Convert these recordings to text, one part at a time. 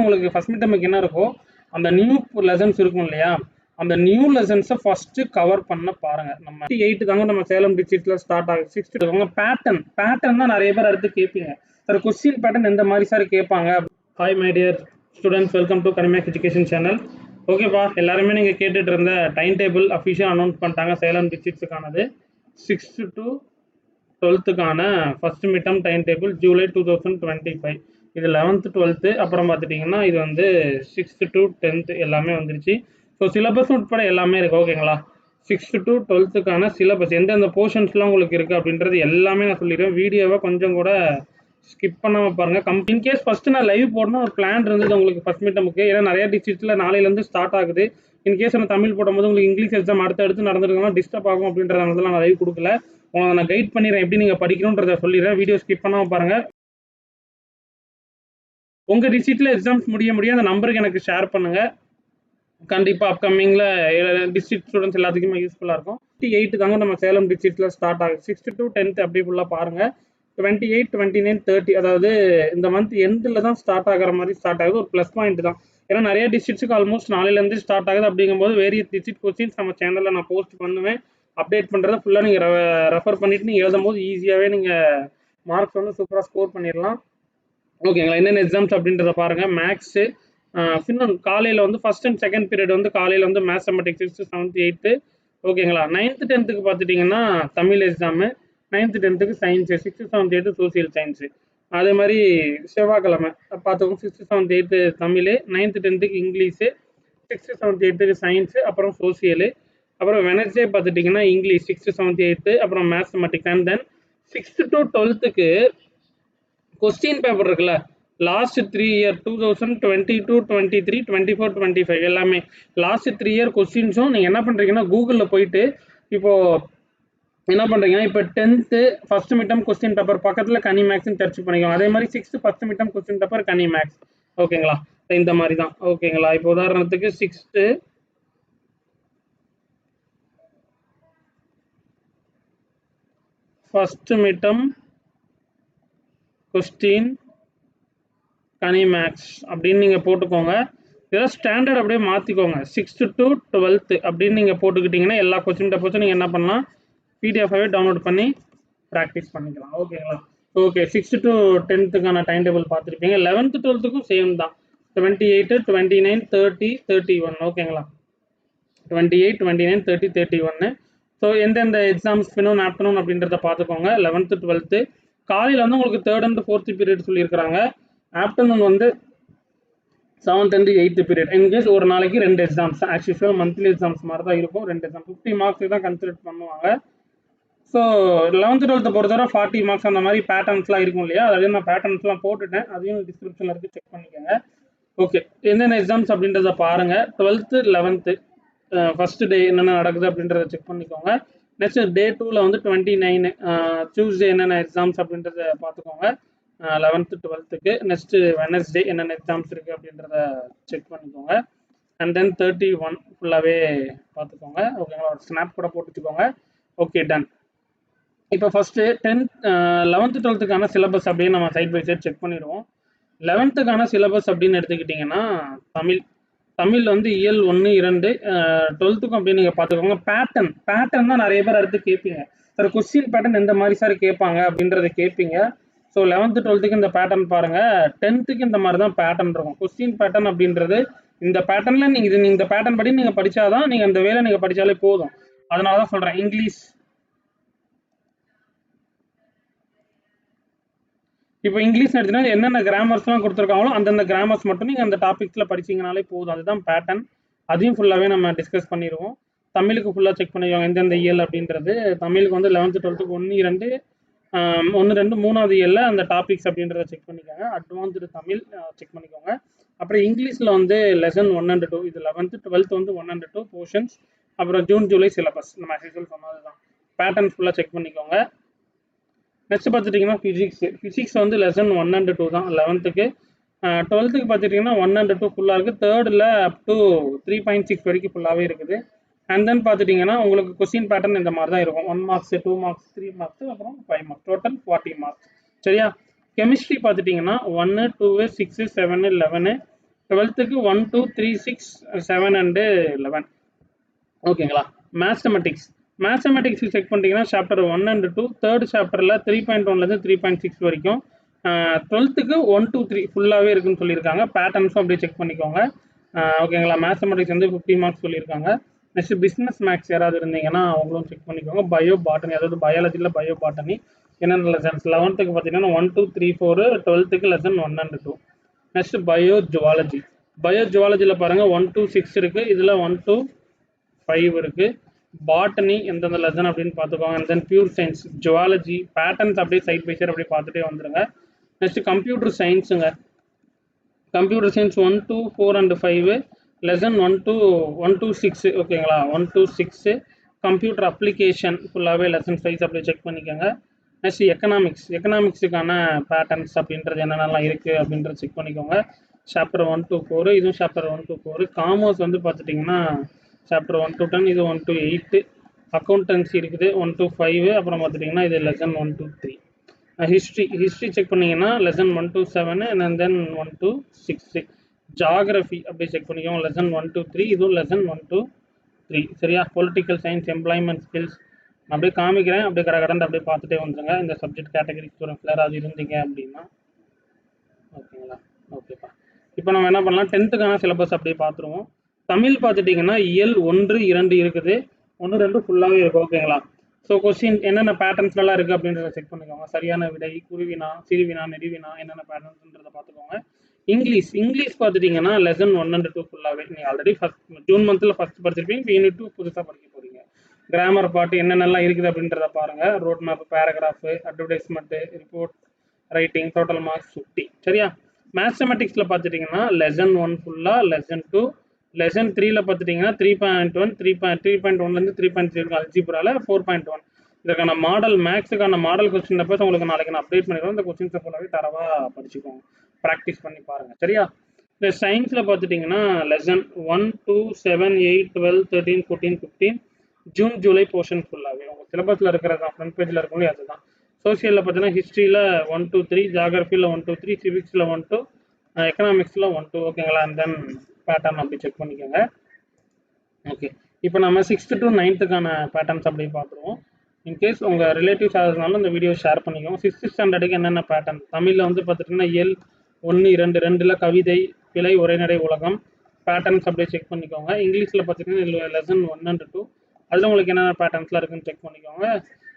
உங்களுக்கு first mid டேர்முக்கு என்ன இருக்கோ அந்த நியூ லெசன்ஸ் இருக்கும் இல்லையா, அந்த நியூ லெசன்ஸை ஃபர்ஸ்ட் கவர் பண்ண பாருங்க. நம்ம 8 தாங்க நம்ம சேலம் டிஸ்ட்ரிக்ட்ல ஸ்டார்ட் ஆகுது. 6 பேட்டர்ன் தான் நிறைய பேர் அடுத்து கேட்பீங்க. சார் கொஸ்டின் பேட்டர்ன் எந்த மாதிரி சார் கேட்பாங்க? Hi my dear students, welcome to Kanimax education channel. ஓகேப்பா, எல்லாருமே நீங்கள் கேட்டுட்டு இருந்த டைம் டேபிள் அஃபிஷியல் அனௌன்ஸ் பண்ணிட்டாங்க சேலம் டிஸ்ட்ரிக்ட்ஸுக்கானது. 6th to 12th first mid term time table July 2025. இது 11th 12th அப்புறம் பார்த்துட்டிங்கன்னா இது வந்து 6th to 10th எல்லாமே வந்துருச்சு. ஸோ சிலபஸ் உட்பட எல்லாமே இருக்குது. ஓகேங்களா, 6th to 12th சிலபஸ் எந்தெந்த போர்ஷன்ஸ்லாம் உங்களுக்கு இருக்குது அப்படின்றது எல்லாமே நான் சொல்லிடுவேன். வீடியோவை கொஞ்சம் கூட ஸ்கிப் பண்ணாமல் பாருங்கள். இன்கேஸ் ஃபஸ்ட்டு நான் லைவ் போடணும் ஒரு பிளான் இருந்தது உங்களுக்கு ஃபஸ்ட் மிட் டேர்முக்கு. ஏன்னா நிறைய டிஸ்ட்ரிக்ட்ஸில் நாளையிலேருந்து ஸ்டார்ட் ஆகுது. இன்கேஸ் நான் தமிழ் போடும்போது உங்களுக்கு இங்கிலீஷ் எக்ஸாம் அடுத்தடுத்து நடந்துருக்கோம்னா டிஸ்டர்ப் ஆகும் அப்படின்றதுனால நான் லைவ் கொடுக்கல. உங்களுக்கு நான் கைட் பண்ணிடுறேன், எப்படி நீங்கள் படிக்கணுன்றதை சொல்லிடுறேன். வீடியோ ஸ்கிப் பண்ணாமல் பாருங்கள். உங்கள் டிஸ்ட்ரிக்டில் எக்ஸாம்ஸ் முடிய அந்த நம்பருக்கு எனக்கு ஷேர் பண்ணுங்கள். கண்டிப்பாக அப்கமிங்கில் டிஸ்ட்ரிக்ட் ஸ்டூடெண்ட்ஸ் எல்லாத்துக்குமே யூஸ்ஃபுல்லாக இருக்கும். 8 தாங்க நம்ம சேலம் டிஸ்ட்ரிக்டில் ஸ்டார்ட் ஆகுது. 6th to 10th அப்படி ஃபுல்லாக பாருங்கள். 28, 29, 30 அதாவது இந்த மந்த் எண்டில் தான் ஸ்டார்ட் ஆகிற மாதிரி ஸ்டார்ட் ஆகுது. ஒரு ப்ளஸ் பாயிண்ட் தான். ஏன்னா நிறைய டிஸ்ட்ரிக்ட்ஸுக்கு ஆல்மோஸ்ட் நாளையிலேருந்து ஸ்டார்ட் ஆகுது. அப்படிங்கும்போது வேரியஸ் டிஸ்ட்ரிக்ட் கொஸ்டின்ஸ் நம்ம சேனலில் நான் போஸ்ட் பண்ணுவேன். அப்டேட் பண்ணுறதை ஃபுல்லாக நீங்கள் ரெஃபர் பண்ணிவிட்டு நீங்கள் எழுதும் போது ஈஸியாகவே நீங்கள் மார்க்ஸ் வந்து சூப்பராக ஸ்கோர் பண்ணிடலாம். ஓகேங்களா, என்னென்ன எக்ஸாம்ஸ் அப்படின்றத பாருங்கள். மேக்ஸு இன்னும் காலையில் வந்து ஃபர்ஸ்ட் அண்ட் செகண்ட் பீரியட் வந்து காலையில் வந்து மேத்தமெட்டிக்ஸ் 6th, 7th, 8th. ஓகேங்களா, 9th 10th பார்த்துட்டிங்கன்னா Tamil exam, 9th 10th science, 6th, 7th, 8th social science. அதே மாதிரி செவ்வாய்க்கிழமை பார்த்துக்கோங்க. 6th, 7th, 8th Tamil, 9th 10th English, 6th, 7th, 8th science, அப்புறம் சோசியலு. அப்புறம் வெனஸ்டே பார்த்துட்டிங்கன்னா இங்கிலீஷ் 6th, 7th, 8th, அப்புறம் mathematics. And then 6th to 12th question paper இருக்குல்ல, last 3 year 2022, 23, 24, 25 எல்லாமே லாஸ்ட் 3 year கொஸ்டின்ஸும் நீங்கள் என்ன பண்ணுறீங்கன்னா கூகுளில் போயிட்டு இப்போது என்ன பண்ணுறீங்கன்னா இப்போ 10th first mid term question paper பக்கத்தில் கனி மேக்ஸ்ன்னு சர்ச் பண்ணிக்கோங்க. அதே மாதிரி 6th first mid term question paper கனி மேக்ஸ். ஓகேங்களா, இந்த மாதிரி தான். ஓகேங்களா, இப்போ உதாரணத்துக்கு 6th first mid term question கனி மேக்ஸ் அப்படின்னு நீங்கள் போட்டுக்கோங்க. இதெல்லாம் ஸ்டாண்டர்ட் அப்படியே மாற்றிக்கோங்க. 6th to 12th அப்படின்னு நீங்கள் போட்டுக்கிட்டிங்கன்னா எல்லா கொஸ்டின் பேப்பர்ஸும் நீங்கள் என்ன பண்ணலாம், பிடிஎஃபாகவே டவுன்லோட் பண்ணி ப்ராக்டிஸ் பண்ணிக்கலாம். ஓகேங்களா, okay. 6th to 10th time table பார்த்துருப்பீங்க. 11th 12th சேம் தான். 28, 29, 30, 31. ஓகேங்களா, 28, 29, 30, 31. ஸோ எந்தெந்த எக்ஸாம்ஸ் வேணும் ஆஃப்டர்நூன் அப்படின்றத பார்த்துக்கோங்க. 11th 12th காலையில் வந்து உங்களுக்கு 3rd and 4th பீரியட் சொல்லியிருக்கிறாங்க. ஆஃப்டர்நூன் வந்து 7th and 8th period. In case ஒரு நாளைக்கு 2 exams as usual monthly exams மாதிரி தான் இருக்கும். 2 எக்ஸாம் 50 மார்க்ஸ் தான் கன்சிடர் பண்ணுவாங்க. ஸோ 11th 12th பொறுத்தவரை 40 மார்க்ஸ் அந்த மாதிரி பேட்டர்ன்ஸ்லாம் இருக்கும் இல்லையா, அதாவது நான் பேட்டர்ன்ஸ்லாம் போட்டுட்டேன், அதையும் டிஸ்கிரிப்ஷனில் இருக்குது, செக் பண்ணிக்கோங்க. ஓகே, என்னென்ன எக்ஸாம்ஸ் அப்படின்றத பாருங்கள். 12th 11th ஃபர்ஸ்ட் டே என்னென்ன நடக்குது அப்படின்றத செக் பண்ணிக்கோங்க. நெக்ஸ்ட் டே 2ல் வந்து 29 டியூஸ்டே என்னென்ன எக்ஸாம்ஸ் அப்படின்றத பார்த்துக்கோங்க 11th 12th. நெக்ஸ்ட் வெனஸ்டே என்னென்ன எக்ஸாம்ஸ் இருக்குது அப்படின்றத செக் பண்ணிக்கோங்க. அண்ட் தென் 31 ஃபுல்லாகவே பார்த்துக்கோங்க. ஓகேங்களா, ஒரு ஸ்னாப் கூட போட்டுச்சுக்கோங்க. Okay, done. இப்போ ஃபஸ்ட்டு 11th 12th சிலபஸ் அப்படின்னு நம்ம சைட் பை சைட் செக் பண்ணிடுவோம். 11th சிலபஸ் அப்படின்னு எடுத்துக்கிட்டிங்கன்னா தமிழ் வந்து இயல் 1, 2, 12th அப்படின்னு நீங்கள் பார்த்துக்கோங்க. பேட்டர்ன் தான் நிறைய பேர் அடுத்து கேட்பீங்க. சார் கொஸ்டின் பேட்டர்ன் எந்த மாதிரி சார் கேட்பாங்க அப்படின்றத கேட்பீங்க. ஸோ 11th 12th இந்த பேட்டர்ன் பாருங்கள். 10th இந்த மாதிரி தான் பேட்டர்ன் இருக்கும். கொஸ்டின் பேட்டர்ன் அப்படின்றது இந்த பேட்டர்னில் நீங்கள் இந்த பேட்டர்ன் படி நீங்கள் படித்தாதான் நீங்கள் அந்த வேலை நீங்கள் படித்தாலே போதும். அதனால தான் சொல்கிறேன். இங்கிலீஷ் இப்போ இங்கிலீஷ் எடுத்தீங்கன்னா என்னென்ன கிராமர்ஸ்லாம் கொடுத்துருக்காங்களோ அந்தந்த கிராமர்ஸ் மட்டும் நீங்கள் அந்த டாபிக்ஸில் படிச்சிங்கனாலே போதும். அதுதான் பேட்டர்ன். அதையும் ஃபுல்லாகவே நம்ம டிஸ்கஸ் பண்ணிடுவோம். தமிழுக்கு ஃபுல்லாக செக் பண்ணிடுவோம் எந்தெந்த இயல் அப்படின்றது. தமிழுக்கு வந்து 11th 12th 1, 2, 3வது இயலில் அந்த டாபிக்ஸ் அப்படின்றத செக் பண்ணிக்கோங்க. அட்வான்ஸ்டு தமிழ் செக் பண்ணிக்கோங்க. அப்புறம் இங்கிலீஷில் வந்து லெசன் 1 and 2 இது 11th 12th வந்து 1 and 2 போர்ஷன்ஸ். அப்புறம் ஜூன் ஜூலை சிலபஸ் நம்ம ஆக்சுவல் சொன்னது தான். பேட்டர்ன் ஃபுல்லாக செக் பண்ணிக்கோங்க. நெக்ஸ்ட் பார்த்துட்டிங்கன்னா ஃபிசிக்ஸ் வந்து லெசன் 1 and 2 தான் 11th. 12th பார்த்துட்டிங்கன்னா 1 and 2 ஃபுல்லாக இருக்குது. 3rd அப் டு 3.6 வரைக்கும் ஃபுல்லாகவே இருக்குது. அண்ட் தென் பார்த்துட்டிங்கன்னா உங்களுக்கு கொஸ்டின் பேட்டர்ன் இந்த மாதிரி தான் இருக்கும். 1 marks 2 marks 3 marks அப்புறம் 5 marks டோட்டல் 40 marks. சரியா, கெமிஸ்ட்ரி பார்த்துட்டிங்கன்னா 1, 2, 6, 7, 11 டுவெல்த்துக்கு 1 2 3 6 7 அண்டு 11. ஓகேங்களா. மேத்தமெட்டிக்ஸ் செக் பண்ணிட்டீங்கன்னா சாப்டர் 1 அண்ட் 2 தேர்ட் சாப்டரில் 3.1லேருந்து 3.6 வரைக்கும் 12க்கு 1 2 3 ஃபுல்லாகவே இருக்குன்னு சொல்லியிருக்காங்க. பேட்டர்ன்ஸும் அப்படியே செக் பண்ணிக்கோங்க. ஓகேங்களா. மேத்தமெட்டிக்ஸ் வந்து 50 மார்க்ஸ் சொல்லியிருக்காங்க. நெக்ஸ்ட் பிஸ்னஸ் மேக்ஸ் யாராவது இருந்தீங்கன்னா அவங்களும் செக் பண்ணிக்கோங்க. பயோ பாட்டனி, அதாவது பயாலஜியில் பயோ பாட்டனி என்னென்ன லெசன்ஸ் 11க்கு பார்த்தீங்கன்னா 1 2 3 4, 12க்கு லெசன் 1 அண்ட் 2. நெக்ஸ்ட் பயோ ஜுவாலஜியில் பாருங்கள் 1 2 6 இருக்குது. இதில் 1 2 5 இருக்குது. பாட்டனி எந்தெந்த லெசன் அப்படின்னு பார்த்துக்கோங்க. And then pure science, zoology, patterns அப்படியே சைட் பை சைட் அப்படியே பார்த்துட்டே வந்துடுங்க. நெக்ஸ்ட் கம்ப்யூட்டர் சயின்ஸுங்க. Computer science 1 2 4 and 5, lesson 1 to 6. ஓகேங்களா. 1 to 6 கம்ப்யூட்டர் அப்ளிகேஷன் ஃபுல்லாகவே லெசன் வைஸ் அப்படியே செக் பண்ணிக்கோங்க. நெக்ஸ்ட் எக்கனாமிக்ஸுக்கான பேட்டர்ன்ஸ் அப்படின்றது என்னென்னலாம் இருக்குது அப்படின்றத செக் பண்ணிக்கோங்க. சாப்டர் 1 to 4, இதுவும் சாப்டர் 1 to 4. காமர்ஸ் வந்து பார்த்துட்டிங்கன்னா சாப்டர் 1 to 10, இது 1 to 8. அக்கௌண்டன்சி இருக்குது 1 to 5. அப்புறம் பார்த்துட்டிங்கன்னா இது லெசன் 1 to 3. ஹிஸ்ட்ரி செக் பண்ணிங்கன்னா lesson 1 to 7 and then 1 to 6. Geography அப்படியே செக் பண்ணிக்கோங்க. லெசன் 1 to 3, இதுவும் லெசன் 1 to 3. சரியா. பொலிட்டிக்கல் சயின்ஸ், எம்ப்ளாய்மெண்ட் ஸ்கில்ஸ் அப்படியே காமிக்கிறேன். அப்படியே கடந்து அப்படியே பார்த்துட்டே வந்துருங்க. இந்த சப்ஜெக்ட் கேட்டகரி ஸ்டூடெண்ட்ஸ் யாராவது இருந்தீங்க அப்படின்னா. ஓகேங்களா. ஓகேப்பா. இப்போ நம்ம என்ன பண்ணலாம், 10த்துக்கான சிலபஸ் அப்படியே பார்த்துருவோம். தமிழ் பார்த்துட்டிங்கன்னா இயல் 1 2 இருக்குது. 1 2 ஃபுல்லாகவே இருக்கும். ஓகேங்களா. ஸோ கொஸ்டின் என்னென்ன பேட்டர்ன்ஸ்லாம் இருக்குது அப்படின்றத செக் பண்ணிக்கோங்க. சரியான விடை, குருவினா, சிறுவினா, நெடுவினா, என்னென்ன பேட்டர்ன்ஸ்ன்றதை பார்த்துக்கோங்க. இங்கிலீஷ் பார்த்துட்டிங்கன்னா லெசன் 1 and 2 ஃபுல்லாகவே நீங்கள் ஆல்ரெடி ஜூன் மந்தில் ஃபஸ்ட் படிச்சிருப்பீங்க. இப்போ யூனிட் 2 புதுசாக படிக்க போகிறீங்க. கிராமர் பாட்டு என்னென்னலாம் இருக்குது அப்படின்றத பாருங்கள். Road map, paragraph, advertisement, report writing, total marks 50. சரியா. மேத்தமெட்டிக்ஸில் பார்த்துட்டிங்கன்னா லெசன் 1 ஃபுல்லாக, லெசன் 2, லெசன் 3ல பார்த்துட்டிங்கன்னா 3.1, 3.1லேருந்து 3.3 இருக்கும். அல்ஜிப்ராவில் 4.1. இதற்கான மாடல், மேக்ஸுக்கான மாடல் கொஸ்டின் பற்றி உங்களுக்கு நாளைக்கு நான் அப்டேட் பண்ணிடுவோம். இந்த கொஸ்டின்ஸை ஃபுல்லாகவே தரவாக படிச்சுக்கோங்க, ப்ராக்டிஸ் பண்ணி பாருங்கள். சரியா. இந்த சயின்ஸில் பார்த்துட்டிங்கன்னா லெசன் 1 2 7 8 12 13 14 15 ஜூன் ஜூலை போர்ஷன் ஃபுல்லாகவே உங்கள் சிலபஸில் இருக்கிறது தான். ஃப்ரண்ட் பேஜில் இருக்கணும் அதுதான். சோசியலில் பார்த்தீங்கன்னா ஹிஸ்ட்ரியில் 1 to 3, ஜாகிரஃபியில் 1 to 3, சிவிக்ஸில் 1 to, எக்கனாமிக்ஸில் 1 to. ஓகேங்களா. அண்ட் தென் பேட்டர்ன் அப்படி செக் பண்ணிக்கோங்க. ஓகே. இப்போ நம்ம 6th to 9th பேட்டர்ன்ஸ் அப்படியே பார்த்துருவோம். இன்கேஸ் உங்கள் ரிலேட்டிவ்ஸ் ஆகிறதுனால இந்த வீடியோ ஷேர் பண்ணிக்கோங்க. 6th ஸ்டாண்டர்டுக்கு என்னென்ன பேட்டர்ன். தமிழில் வந்து பார்த்துட்டிங்கன்னா இயல் 1 2 2ல் கவிதை, பிழை, உரைநடை, உலகம் பேட்டர்ன்ஸ் அப்படியே செக் பண்ணிக்கோங்க. இங்கிலீஷில் பார்த்துட்டிங்கன்னா லெசன் 1 and 2, அதில் உங்களுக்கு என்னென்ன பேட்டர்ன்ஸ்லாம் இருக்குன்னு செக் பண்ணிக்கோங்க.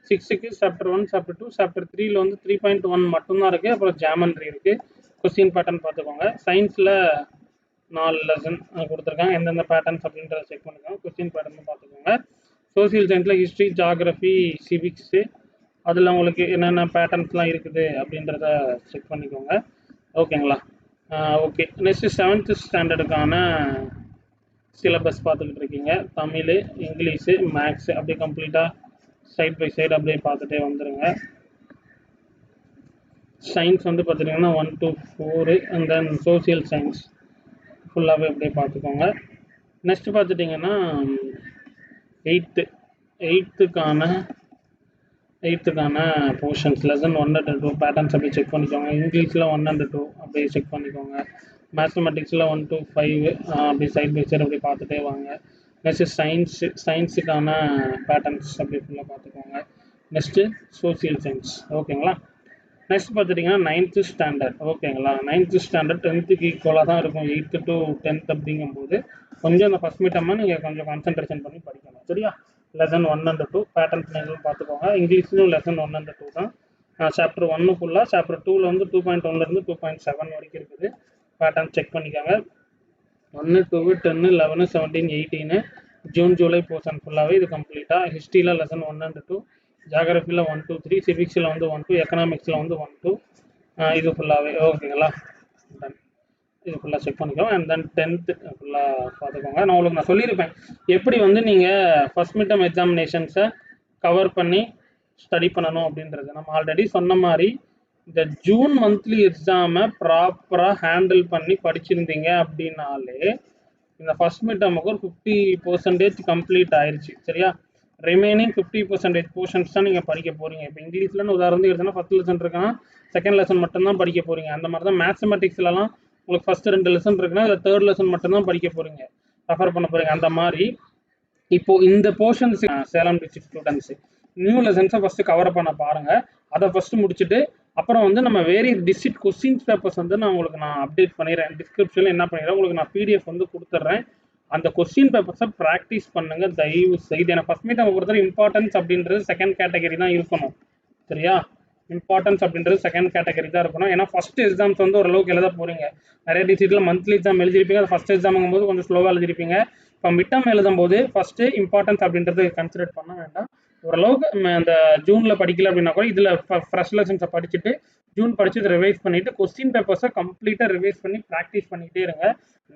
6க்கு சாப்டர் 1, சாப்டர் 2, சாப்டர் 3ல் வந்து 3.1 மட்டும்தான் இருக்குது. அப்புறம் ஜாமெண்ட்ரி இருக்குது. கொஸ்டின் பேட்டர்ன் பார்த்துக்கோங்க. சயின்ஸில் 4 லெசன் கொடுத்துருக்காங்க. எந்தெந்த பேட்டர்ன்ஸ் அப்படின்றத செக் பண்ணிக்கோங்க. கொஸ்டின் பேட்டர்ன் பார்த்துக்கோங்க. சோசியல் சயின்ஸில் ஹிஸ்ட்ரி, ஜாகிரஃபி, சிவிக்ஸு அதில் உங்களுக்கு என்னென்ன பேட்டர்ன்ஸ்லாம் இருக்குது அப்படின்றத செக் பண்ணிக்கோங்க. ஓகேங்களா. ஓகே. நெக்ஸ்ட்டு 7th ஸ்டாண்டர்டுக்கான சிலபஸ் பார்த்துக்கிட்டு இருக்கீங்க. தமிழ், இங்கிலீஷு, மேக்ஸு அப்படியே கம்ப்ளீட்டாக சைட் பை சைடு அப்படியே பார்த்துட்டே வந்துடுங்க. சயின்ஸ் வந்து பார்த்துட்டிங்கன்னா 1 to 4 and then social science ஃபுல்லாகவே அப்படியே பார்த்துக்கோங்க. நெக்ஸ்ட் பார்த்துட்டிங்கன்னா 8th portions lesson 1 and 2 patterns அப்படியே செக் பண்ணிக்கோங்க. இங்கிலீஷில் 1 and 2 அப்படியே செக் பண்ணிக்கோங்க. மேத்தமெட்டிக்ஸில் 1 to 5 அப்படி சைட் பை சைடு அப்படி பார்த்துட்டே வாங்க. நெக்ஸ்ட்டு சயின்ஸுக்கான பேட்டர்ன்ஸ் அப்படி ஃபுல்லாக பார்த்துக்கோங்க. Next social science. ஓகேங்களா. நெக்ஸ்ட் பார்த்துட்டிங்கன்னா 9th ஸ்டாண்டர்ட். ஓகேங்களா. 9th ஸ்டாண்டர்ட் 10th ஈக்குவலாக தான் இருக்கும். 8th to 10th அப்படிங்கும்போது கொஞ்சம் அந்த ஃபஸ்ட் மீட்டமாக நீங்கள் கொஞ்சம் கான்சன்ட்ரேஷன் பண்ணி படிக்கணும். சரியா. லெசன் 1 and 2 பேட்டர்ன்ஸ் நீங்களும் பார்த்துக்கோங்க. இங்கிலீஷ்லையும் லெசன் 1 and 2 தான். சாப்டர் 1 ஃபுல்லாக, சாப்டர் 2ல் வந்து 2.1லேருந்து 2.7 வரைக்கும் இருக்குது. பேட்டர்ன் செக் பண்ணிக்கோங்க. 1 2 10 11 17 18 ஜூன் ஜூலை போர்ஷன் ஃபுல்லாகவே இது கம்ப்ளீட்டாக. ஹிஸ்ட்ரியில் லெசன் 1 and 2, ஜாகிரஃபியில் 1 to 3, சிவிக்ஸில் வந்து 1 to, எக்கனாமிக்ஸில் வந்து 1 to, இது ஃபுல்லாகவே. ஓகேங்களா. டன். இது ஃபுல்லாக செக் பண்ணிக்கோங்க. அண்ட் தென் 10th ஃபுல்லாக பார்த்துக்கோங்க. நான் உங்களுக்கு சொல்லியிருப்பேன் எப்படி வந்து நீங்கள் ஃபஸ்ட் மிட் டர்ம் எக்ஸாமினேஷன்ஸை கவர் பண்ணி ஸ்டடி பண்ணணும் அப்படின்றது. நம்ம ஆல்ரெடி சொன்ன மாதிரி இந்த ஜூன் மந்த்லி எக்ஸாமை ப்ராப்பராக ஹேண்டில் பண்ணி படிச்சிருந்தீங்க அப்படின்னாலே இந்த ஃபஸ்ட் மிட் டர்முக்கு ஒரு 50% கம்ப்ளீட் ஆயிடுச்சு. சரியா. ரிமைனிங் 50% போர்ஷன்ஸ் தான் நீங்கள் படிக்க போகிறீங்க. இப்போ இங்கிலீஷ்லன்னு உதாரணத்துக்கு எடுத்தோன்னா 10 லெசன் இருக்குன்னா செகண்ட் லெசன் மட்டும்தான் படிக்க போகிறீங்க. அந்த மாதிரி தான் மேத்தமெட்டிக்ஸ்லலாம் உங்களுக்கு ஃபர்ஸ்ட் 2 லெசன் இருக்குன்னா அதில் தேர்ட் லெசன் மட்டும்தான் படிக்க போறீங்க, ரெஃபர் பண்ண போறீங்க. அந்த மாதிரி இப்போ இந்த portions Salem district students new லெசன்ஸை ஃபர்ஸ்ட் கவர் பண்ண பாருங்க. அதை ஃபர்ஸ்ட் முடிச்சுட்டு அப்புறம் வந்து நம்ம வேரியஸ் டிஸ்ட்ரிக்ட் கொஸ்டின்ஸ் பேப்பர்ஸ் வந்து நான் அப்டேட் பண்ணிடுறேன். டிஸ்கிரிப்ஷனில் என்ன பண்ணிடுறேன், உங்களுக்கு நான் பிடிஎஃப் வந்து கொடுத்துட்றேன். அந்த கொஸ்டின் பேப்பர்ஸை ப்ராக்டிஸ் பண்ணுங்க தயவு செய்து. ஏன்னா ஃபர்ஸ்ட் மீட் நம்ம பொறுத்தவரை இம்பார்ட்டன்ஸ் அப்படின்றது செகண்ட் கேட்டகரி தான் இருக்கணும், சரியா? இம்பார்ட்டன்ஸ் அப்படின்றது செகண்ட் கேட்டகரி தான் இருக்கணும். ஏன்னா ஃபர்ஸ்ட் எக்ஸாம்ஸ் வந்து ஓரளவுக்கு எழுத போறீங்க. நிறைய டிஸ்ட்ரிக்ட்ல மந்த்லி எக்ஸாம் எழுதிருப்பீங்க, அது ஃபர்ஸ்ட் எக்ஸாமுங்கும் போது கொஞ்சம் ஸ்லோவாக எழுதிருப்பீங்க. இப்போ மிட்டம் எழுதும் போது ஃபர்ஸ்ட் இம்பார்ட்டன்ஸ் அப்படின்றது கன்சிடர் பண்ண வேண்டாம். ஓரளவுக்கு அந்த ஜூன்ல படிக்கல அப்படின்னா கூட இதுல ஃப்ரெஷ் லெசன்ஸை படிச்சுட்டு ஜூன் படிச்சு ரிவைஸ் பண்ணிட்டு கொஸ்டின் பேப்பர்ஸை கம்ப்ளீட்டா ரிவைஸ் பண்ணி ப்ராக்டிஸ் பண்ணிக்கிட்டே இருங்க.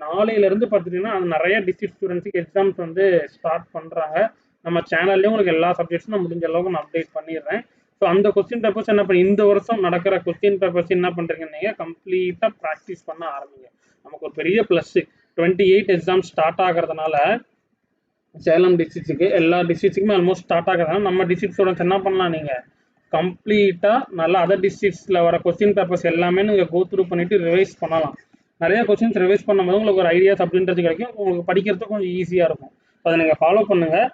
நாளையில இருந்து பார்த்துட்டீங்கன்னா அது நிறைய டிஸ்ட்ரிக்ட் ஸ்டூடெண்ட்ஸுக்கு எக்ஸாம்ஸ் வந்து ஸ்டார்ட் பண்றாங்க. நம்ம சேனல்லேயும் உங்களுக்கு எல்லா சப்ஜெக்ட்ஸும் நான் முடிஞ்ச அளவுக்கு நான் அப்டேட் பண்ணிடுறேன். ஸோ அந்த கொஸ்டின் பேப்பர்ஸ் என்ன பண்ணி இந்த வருஷம் நடக்கிற கொஸ்டின் பேப்பர்ஸ் என்ன பண்றீங்கன்னு நீங்கள் கம்ப்ளீட்டாக ப்ராக்டிஸ் பண்ண ஆரம்பிங்க. நமக்கு ஒரு பெரிய ப்ளஸ் 28 எக்ஸாம் ஸ்டார்ட் ஆகிறதுனால சேலம் டிஸ்ட்ரிக்ட்டுக்கு எல்லா டிஸ்ட்ரிக்ட்டுக்குமே ஆல்மோஸ்ட் ஸ்டார்ட் ஆகிறதுனால நம்ம டிஸ்ட்ரிக்ட் ஸ்டூடெண்ட்ஸ் என்ன பண்ணலாம், நீங்கள் கம்ப்ளீட்டாக நல்லா அதர் டிஸ்ட்ரிக்ட்ஸில் வர கொஸ்டின் பேப்பர்ஸ் எல்லாமே நீங்கள் கோ த்ரூ பண்ணிட்டு ரிவைஸ் பண்ணலாம். நிறைய கொஸ்டின்ஸ் ரிவைஸ் பண்ணும்போது உங்களுக்கு ஒரு ஐடியாஸ் அப்படின்றது கிடைக்கும், உங்களுக்கு படிக்கிறதுக்கு கொஞ்சம் ஈஸியாக இருக்கும். அதை நீங்கள் ஃபாலோ பண்ணுங்கள்.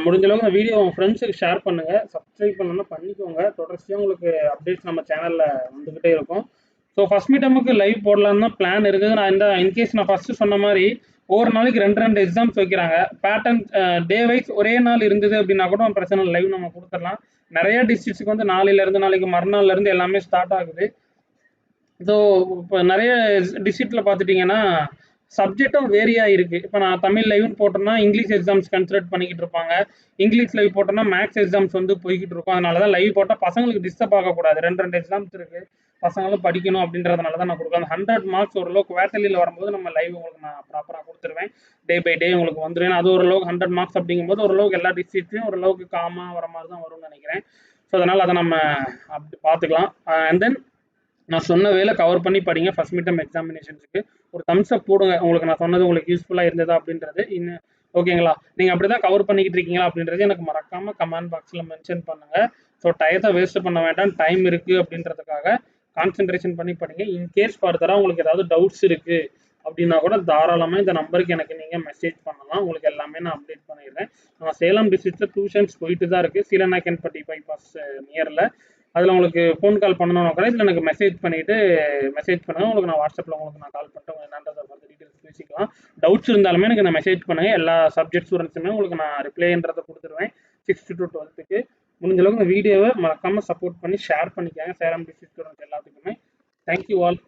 முடிஞ்ச அளவுக்கு இந்த வீடியோ உங்கள் ஃப்ரெண்ட்ஸுக்கு ஷேர் பண்ணுங்கள். சப்ஸ்கிரைப் பண்ணணும்னா பண்ணிக்கோங்க. தொடர்ச்சியாக உங்களுக்கு அப்டேட்ஸ் நம்ம சேனலில் வந்துக்கிட்டே இருக்கும். ஸோ ஃபர்ஸ்ட் மீட்டமுக்கு லைவ் போடலான்னு தான் பிளான் இருக்குது. நான் இன்கேஸ் நான் ஃபர்ஸ்ட் சொன்ன மாதிரி ஒவ்வொரு நாளைக்கு 2 எக்ஸாம்ஸ் வைக்கிறாங்க. பேட்டர்ன் டே வைஸ் ஒரே நாள் இருந்தது அப்படின்னா கூட பிரச்சனை லைவ் நம்ம கொடுத்துடலாம். நிறைய டிஸ்ட்ரிக்ட்ஸுக்கு வந்து நாளையிலேருந்து நாளைக்கு மறுநாள்லேருந்து எல்லாமே ஸ்டார்ட் ஆகுது. ஸோ இப்போ நிறைய டிஸ்ட்ரிக்டில் பார்த்துட்டிங்கன்னா சப்ஜெக்டும் வேரியாக இருக்குது. இப்போ நான் தமிழ் லைவ்னு போட்டோம்னா இங்கிலீஷ் எக்ஸாம்ஸ் கன்சிடர் பண்ணிக்கிட்டு இருப்பாங்க, இங்கிலீஷ் லைவ் போட்டோம்னா மேக்ஸ் எக்ஸாம்ஸ் வந்து போய்கிட்டு இருக்கும். அதனால தான் லைவ் போட்டால் பசங்களுக்கு டிஸ்டர்ப் ஆகக்கூடாது. 2 எக்ஸாம்ஸ் இருக்குது, பசங்களும் படிக்கணும் அப்படின்றதுனால தான் நான் கொடுக்குறேன். 100 மார்க்ஸ் ஓரளவுக்கு குவார்டர்லியில் வரும்போது நம்ம லைவ் உங்களுக்கு நான் ப்ராப்பராக கொடுத்துருவேன். டே பை டே உங்களுக்கு வந்துடும். அது ஓரளவுக்கு 100 மார்க்ஸ் அப்படிங்கும்போது ஓரளவுக்கு எல்லா டிஸ்ட்ரிக்ட்லையும் ஓரளவுக்கு காமாக வர மாதிரி தான் வரும்னு நினைக்கிறேன். ஸோ அதனால் அதை நம்ம அப்படி பார்த்துக்கலாம். அண்ட் தென் நான் சொன்ன வேலை கவர் பண்ணி படிங்க. ஃபர்ஸ்ட் மீட்டம் எக்ஸாமினேஷன்ஸுக்கு ஒரு தம்ஸ் அப் போடுங்க. உங்களுக்கு நான் சொன்னது உங்களுக்கு யூஸ்ஃபுல்லாக இருந்ததா அப்படின்றது இன்னும் ஓகேங்களா? நீங்கள் அப்படி தான் கவர் பண்ணிக்கிட்டு இருக்கீங்களா அப்படின்றது எனக்கு மறக்காமல் கமெண்ட் பாக்ஸில் மென்ஷன் பண்ணுங்கள். ஸோ டயத்தை வேஸ்ட் பண்ண வேண்டாம், டைம் இருக்குது அப்படின்றதுக்காக கான்சென்ட்ரேஷன் பண்ணி படிங்க. இன்கேஸ் ஃபர்தராக உங்களுக்கு ஏதாவது டவுட்ஸ் இருக்குது அப்படின்னா கூட தாராளமாக இந்த நம்பருக்கு எனக்கு நீங்கள் மெசேஜ் பண்ணலாம். உங்களுக்கு எல்லாமே நான் அப்டேட் பண்ணிடுறேன். நம்ம சேலம் டிஸ்ட்ரிக்ட்டில் டியூஷன்ஸ் போயிட்டு தான் இருக்குது, சீலநாயக்கன்பட்டி பைபாஸ் நியரில். அதில் உங்களுக்கு ஃபோன் கால் பண்ணணும்னா கூட இதில் எனக்கு மெசேஜ் பண்ணுங்கள். உங்களுக்கு நான் வாட்ஸ்அப்பில் உங்களுக்கு நான் கால் பண்ணிட்டு உங்களுக்கு என்னன்றதை பார்த்து டீட்டெயில்ஸ் பேசிக்கலாம். டவுட்ஸ் இருந்தாலுமே எனக்கு நான் மெசேஜ் பண்ணுங்கள். எல்லா சப்ஜெக்ட் ஸ்டூடெண்ட்ஸுமே உங்களுக்கு நான் ரிப்ளைன்றதை கொடுத்துருவேன். 6th to 12th முடிஞ்ச அளவுக்கு இந்த வீடியோவை மறக்காமல் சப்போர்ட் பண்ணி ஷேர் பண்ணிக்காங்க சேலம் டிஸ்ட்ரிக்ட் ஸ்டூடெண்ட்ஸ் எல்லாத்துக்குமே. Thank you all.